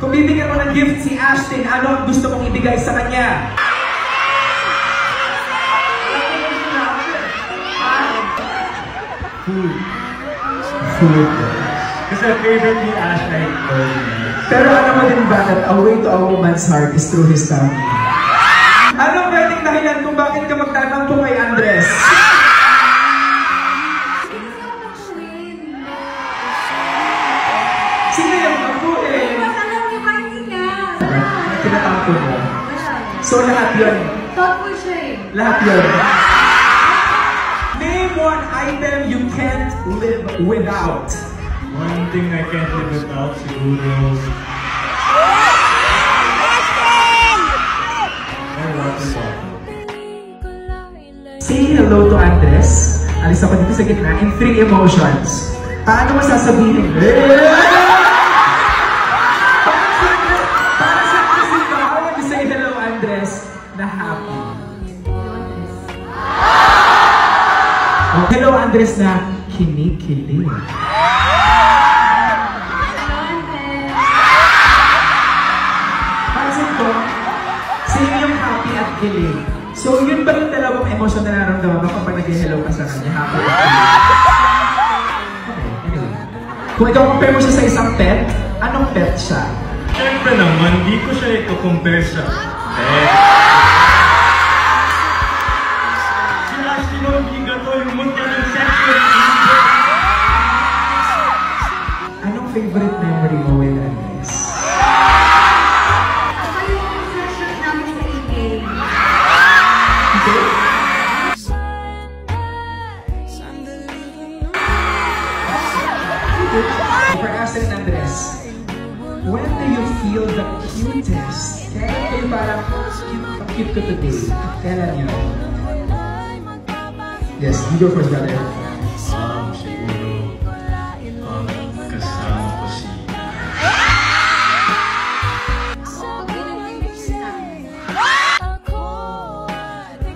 Kung bibigyan mo ng gift si Ashton, ano ang gusto mong ibigay sa kanya? Food. Food. Kasi favorite ni Ash ay coldness. Pero alam mo din ba that a way to a woman's heart is through his tummy? Anong pwedeng dahilan kung bakit ka magtatampo kay Andres? Sino yung ako eh? Alam niyo ba hindi niya? Tinatampo mo. So lahat yun? Thoughtful siya eh. Lahat yun. Name one item you can't live without. One thing I can't live without, siguro... Ay, water bottle. Say hello to Andres. Alis ako dito sa gitna in 3 emotions. Paano mo sasabihin? Para sa kasi ito, I want to say hello, Andres, na happy. Oh, hello, Andres, na kinikilig. Para sa ito, same yung happy at kilig. So, yun ba yung dalawang emosyon na nararamdaman mo kapag nag-hello ka sa kanya? Happy at kilig. Okay, anyway. Kung ikaw compare mo siya sa isang pet, anong pet siya? Siyempre naman, di ko siya ito-compare sa pet. Si Ashley Nobigato, yung munta ng sexual angel. Anong favorite memory mo with Andres? Ako yung first shot namin sa eBay. Okay? For Ashton and Andres, when do you feel the cutest? Kailan kayo parang cute ko today? Kailan yun? Yes, you go first, brother. Siguro, kasama ko si...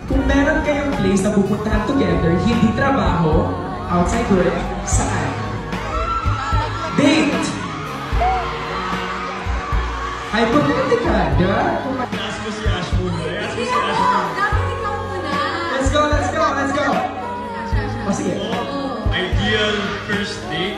Kung meron kayong place na pupuntahan together, hindi trabaho, outside work, saan? Date! Hypothetical, diba? Ask mo si Ash muna. Ask mo Hindi si Ash ako! muna. Dapat ikaw muna! Let's go, let's go, let's go! O sige. Ideal first date.